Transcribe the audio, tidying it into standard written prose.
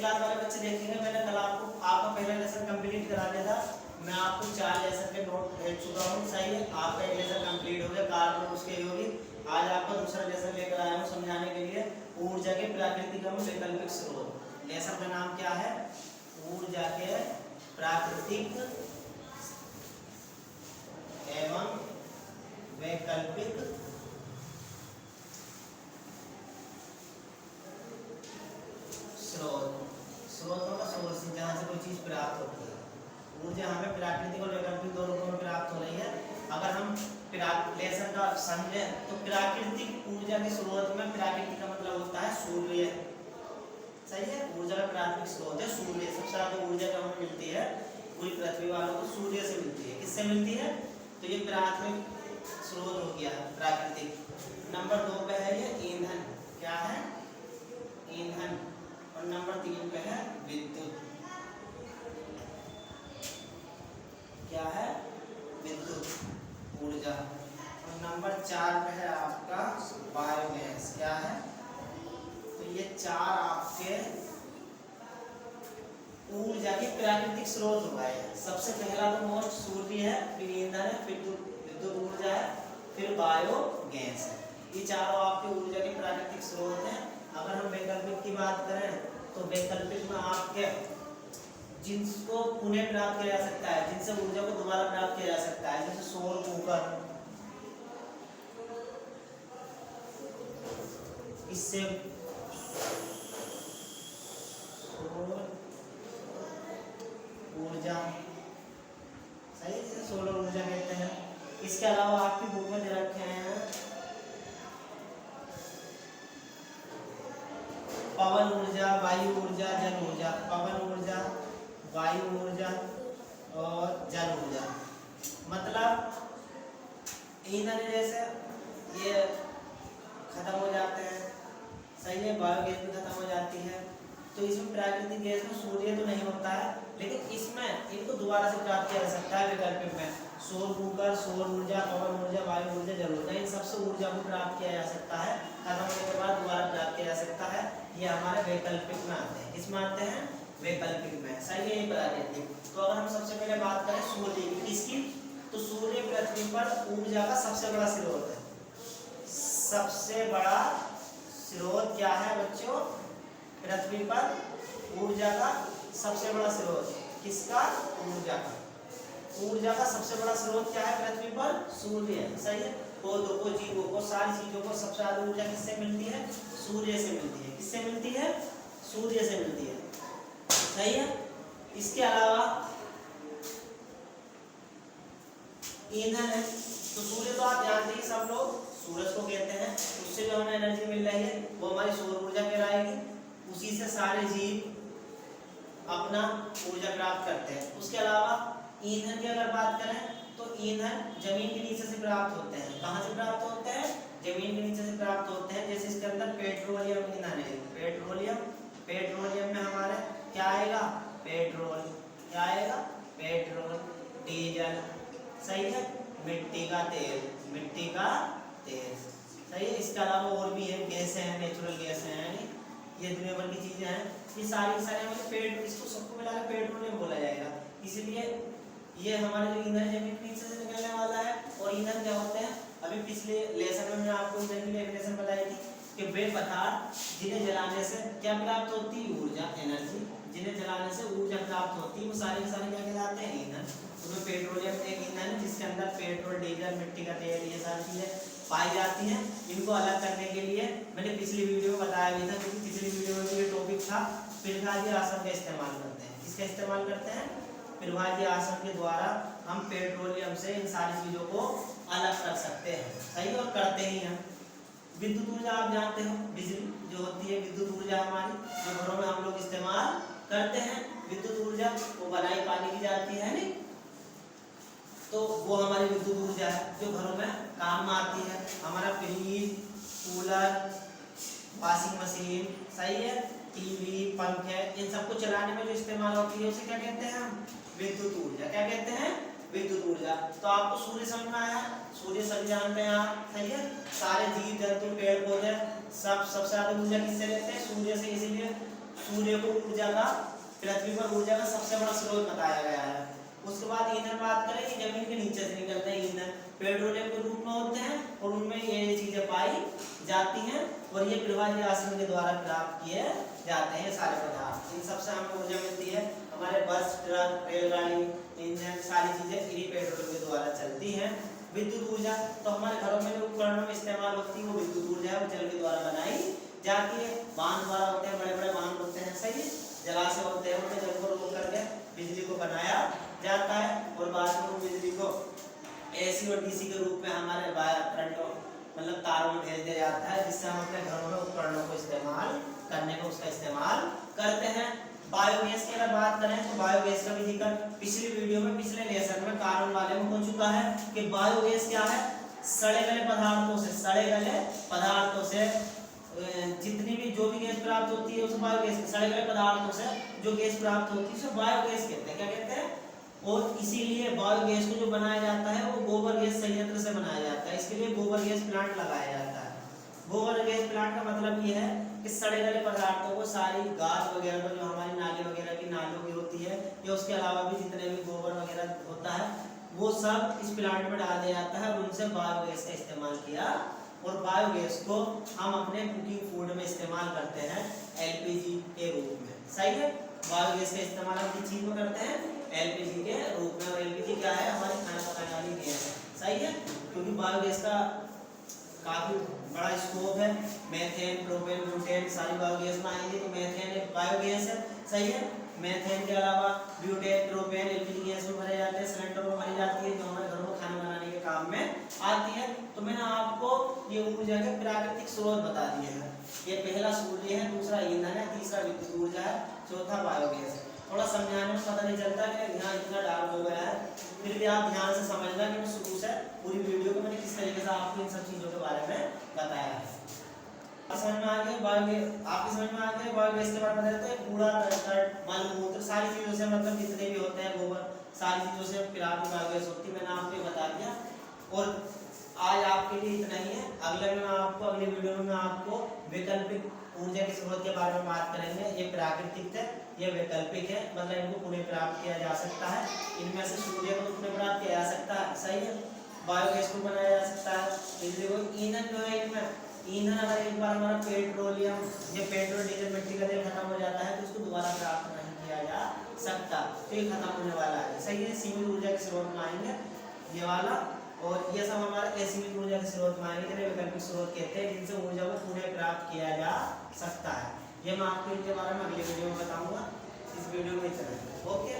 आध वाले बच्चे देखेंगे, मैंने कल आपका पहला लेसन कंप्लीट करा दिया था। मैं आपको 4 लेसन के नोट भेज चुका हूँ, सही है। आपका एक लेसन कंप्लीट हो गया, कार्बन उसके योगी। आज आपका दूसरा लेसन लेकर आया हूँ समझाने के लिए, ऊर्जा के प्राकृतिक एवं वैकल्पिक स्रोत। लेसन का नाम क्या है? ऊर्जा के प्राकृतिक एवं वैकल्पिक स्रोत। स्रोतों का सोर्स जहाँ से कोई चीज प्राप्त होती है। ऊर्जा हमें प्राकृतिक और वैकल्पिक दो रूपों में प्राप्त हो रही है। अगर हम लेसन का समझे तो प्राकृतिक ऊर्जा के स्रोत में, प्राकृतिक का मतलब होता है सूर्य, सही है। ऊर्जा का प्राथमिक स्रोत है सूर्य। सबसे ज्यादा ऊर्जा जो हमें मिलती है पूरी पृथ्वी वालों को सूर्य से मिलती है। किससे मिलती है? तो ये प्राथमिक स्रोत हो गया प्राकृतिक। नंबर 2 पे है ये ईंधन। क्या है? ईंधन। और नंबर 3 पे है विद्युत। क्या है? विद्युत ऊर्जा। और नंबर 4 पे है आपका बायोगैस। क्या है? तो ये 4 आपके ऊर्जा के प्राकृतिक स्रोत हो गए। सबसे पहला तो मोस्ट सूर्य है, फिर ईंधन है, फिर विद्युत ऊर्जा है, फिर बायोगैस है। ये चारों आपके ऊर्जा के प्राकृतिक स्रोत हैं। अगर हम वैकल्पिक की बात करें तो वैकल्पिक में आपके जिनको पुनः प्राप्त किया जा सकता है, जिनसे ऊर्जा को दोबारा प्राप्त किया जा सकता है, जैसे सौर कुकर, इससे ऊर्जा, सही है, जिसे सोलर ऊर्जा कहते हैं। इसके अलावा आपकी बुक में दे रखे हैं पवन ऊर्जा, वायु ऊर्जा, जल ऊर्जा। पवन ऊर्जा, वायु ऊर्जा और जल ऊर्जा। मतलब ईंधन जैसे ये खत्म हो जाते हैं, सही है। बायोगैस भी खत्म हो जाती है। तो इसमें प्राकृतिक गैस में सूर्य तो नहीं होता है, लेकिन इसमें इनको दोबारा से प्राप्त किया जा सकता है वैकल्पिक में। सौर कुकर, सौर ऊर्जा, पवन ऊर्जा, वायु ऊर्जा, जल ऊर्जा, इन सबसे ऊर्जा को प्राप्त किया जा सकता है। खत्म होने के बाद दोबारा प्राप्त किया जा सकता है। ये हमारे वैकल्पिक में आते हैं। किसमें आते हैं? वैकल्पिक में, सही है। ये प्राकृतिक। तो अगर हम सबसे पहले बात करें सूर्य की, किसकी? तो सूर्य पृथ्वी पर ऊर्जा का सबसे बड़ा स्रोत है। सबसे बड़ा स्रोत क्या है बच्चों? पृथ्वी पर ऊर्जा का सबसे बड़ा स्रोत। किसका? ऊर्जा का। ऊर्जा का सबसे बड़ा स्रोत क्या है पृथ्वी पर? सूर्य है, सही है। पौधों को, जीवों को, सारी चीजों को सबसे ज्यादा ऊर्जा किससे मिलती है? सूर्य से मिलती है। किससे मिलती है? सूर्य से मिलती है, सही है। इसके अलावा ईंधन है। तो सूर्य तो आप जानते ही सब लोग, सूरज को कहते हैं। उससे जो हमें एनर्जी मिल रही है वो हमारी सौर ऊर्जा कहलाएगी। उसी से सारे जीव अपना ऊर्जा प्राप्त करते हैं। उसके अलावा ईंधन की अगर बात करें तो ईंधन जमीन के नीचे से प्राप्त होते हैं। कहाँ से प्राप्त होते हैं? जमीन के नीचे से प्राप्त होते हैं। जैसे इसके अंदर पेट्रोलियम ईंधन है। पेट्रोलियम में हमारे क्या आएगा? पेट्रोल। क्या आएगा? पेट्रोल, डीजल, सही है। मिट्टी का तेल, सही है। इसके अलावा और भी है, गैसें हैं, नेचुरल गैसें हैं, ये दुनिया भर की चीजें हैं। ये सारी हमारे पेट, इसको सबको मिलाकर पेट्रोलियम बोला जाएगा। इसीलिए ये हमारे जो ईंधन जमीन के नीचे से निकलने वाला है। और ईंधन क्या होते हैं? अभी पिछले लेसन में मैंने आपको ईंधन की डेफिनेशन बताई थी कि वे पदार्थ जिन्हें जलाने से क्या प्राप्त होती है? ऊर्जा, एनर्जी। जिन्हें जलाने से ऊर्जा प्राप्त होती है वो सारे के सारे क्या कहलाते हैं? ईंधन। उसमें पेट्रोलियम एक ईंधन है जिसके अंदर पेट्रोल, डीजल, मिट्टी का तेल, ये सारी चीजें पाई जाती हैं। इनको अलग करने के लिए मैंने पिछली वीडियो में बताया भी था, क्योंकि पिछली वीडियो में ये टॉपिक था। पिलखाजी आसन का इस्तेमाल करते हैं। किसका इस्तेमाल करते हैं? पिलखाजी आसन के द्वारा हम पेट्रोलियम से इन सारी चीजों को अलग कर सकते हैं, सही, और करते ही हैं। विद्युत ऊर्जा आप जानते हो, बिजली जो होती है, विद्युत ऊर्जा हमारी जो घरों में हम लोग इस्तेमाल करते हैं। विद्युत ऊर्जा वो बनाई पानी की जाती है नहीं, तो वो हमारी विद्युत ऊर्जा है जो घरों में काम में आती है। हमारा फ्रिज, कूलर, वॉशिंग मशीन, सही है, टीवी, पंखे, इन सबको चलाने में जो इस्तेमाल होती है उसे क्या कहते हैं हम? विद्युत ऊर्जा। क्या कहते हैं? विद्युत ऊर्जा। तो आपको सूर्य समझ में आया? सूर्य सभी जानते हैं आप, सही है। सारे जीव जंतु, पेड़ पौधे सब सबसे ज्यादा ऊर्जा किससे लेते हैं? सूर्य से। इसीलिए सूर्य को ऊर्जा का, पृथ्वी पर ऊर्जा का सबसे बड़ा स्रोत बताया गया है। उसके बाद ईंधन बात करें कि जमीन के नीचे से निकलते हैं ईंधन, पेट्रोलियम के रूप में होते हैं और उनमें ये चीजें पाई जाती हैं और ये प्रवाह आश्रम के द्वारा प्राप्त किए जाते हैं सारे पदार्थ। इन सबसे हमें ऊर्जा मिलती है। हमारे बस, ट्रक, रेलगाड़ी, इंजन सारी चीजें इन्हीं पेट्रोल के द्वारा चलती हैं। विद्युत ऊर्जा तो हमारे घरों में उपकरणों में इस्तेमाल होती है, वो विद्युत ऊर्जा है, वो जल के द्वारा बनाई जाती है। बांध द्वारा होते हैं, बड़े बड़े बांध होते हैं, सही है, जलाशय होते हैं, उनके जल को रोक करके बिजली को बनाया जाता है और बाद में बिजली को एसी और डीसी के रूप में हमारे वायर करंट मतलब तारों में भेज दिया जाता है, जिससे हम अपने घरों में उपकरणों को इस्तेमाल करने को उसका इस्तेमाल करते हैं। बायोगैस की अगर बात करें तो बायोगैस का भी जिक्र पिछली वीडियो में, पिछले लेसन में कार्बन वाले में हो चुका है कि बायोगैस क्या है, सड़े गले पदार्थों से जितनी भी जो भी गैस प्राप्त होती है उस बायोगैस, सड़े गले पदार्थों से जो गैस प्राप्त होती है उसे बायोगैस कहते हैं। क्या कहते हैं? और इसीलिए बायोगैस को जो बनाया जाता है वो गोबर गैस संयंत्र से बनाया जाता है। इसके लिए गोबर गैस प्लांट लगाया जाता है। गोबर गैस प्लांट का मतलब ये है कि सड़े गले पदार्थों को सारी गाद वगैरह जो हमारी नाली वगैरह की नालियों की होती है या उसके अलावा भी जितने भी गोबर वगैरह होता है वो सब इस प्लांट में डाल दिया जाता है और उनसे बायोगैस का इस्तेमाल किया। और बायोगैस को हम अपने कुकिंग फूड में इस्तेमाल करते हैं एलपीजी के रूप में। सही है, बायोगैस का इस्तेमाल हम किस चीज में करते हैं? एलपीजी के रूप में। और एलपीजी क्या है? हमारी खाना पकाने वाली गैस है। सही है, क्योंकि बायोगैस का काफी बड़ा स्कोप है। मेथेन, प्रोपेन, ब्यूटेन सारी बायोगैस में आएंगे। तो मेथेन एक बायोगैस है। सही है, मेथेन के अलावा ब्यूटेन, प्रोपेन एलपीजी गैस में भरे जाते हैं, सिलेंडर में भरी जाती है जो हमारे घरों में खाना बनाने के काम में आती है। तो मैंने आपको ये ऊर्जा के प्राकृतिक स्रोत बता दिए हैं। ये पहला सूर्य है, दूसरा ईंधन है, तीसरा विद्युत ऊर्जा है, चौथा बायोगैस है। थोड़ा समझाने में पता नहीं चलता कि यहाँ इतना डार्क हो गया है, फिर भी आप ध्यान से समझना कि मैं शुरू से पूरी वीडियो को मैंने किस तरीके से आपको इन सब चीजों के बारे में बताया है। समझ में आ गया? बायोगैस आपकी समझ में आ गया? बायोगैस के बारे में बताते हैं कूड़ा करकट मलमूत्र सारी चीजों से, मतलब जितने भी होते हैं गोबर सारी चीजों से प्राप्त बायोगैस होती है। मैंने आपको बता दिया और आज आपके लिए इतना ही है। अगली वीडियो में मैं आपको वैकल्पिक ऊर्जा के स्रोत के बारे में बात करेंगे। ये प्राकृतिक है, ये वैकल्पिक है, मतलब इनको पुनः प्राप्त किया जा सकता है। इनमें से सूर्य को पुनः प्राप्त किया जा सकता है। सही है, बायोगैस को बनाया जा सकता है। बिजली को ईंधन जो है, इनमें ईंधन अगर एक बार हमारा पेट्रोलियम या पेट्रोल डीजल मिट्टी का तेल खत्म हो जाता है तो उसको दोबारा प्राप्त नहीं किया जा सकता, तो ये खत्म होने वाला है। सही है, सीमित ऊर्जा के स्रोत में आएंगे ये वाला, और ये सब हमारे असीमित ऊर्जा के स्रोत में आएंगे, जिन्हें वैकल्पिक स्रोत कहते हैं, जिनसे ऊर्जा को पुनः प्राप्त किया जा सकता है। ये मैं आपको इनके बारे में अगले वीडियो में बताऊंगा। इस वीडियो में इतना है। ओके।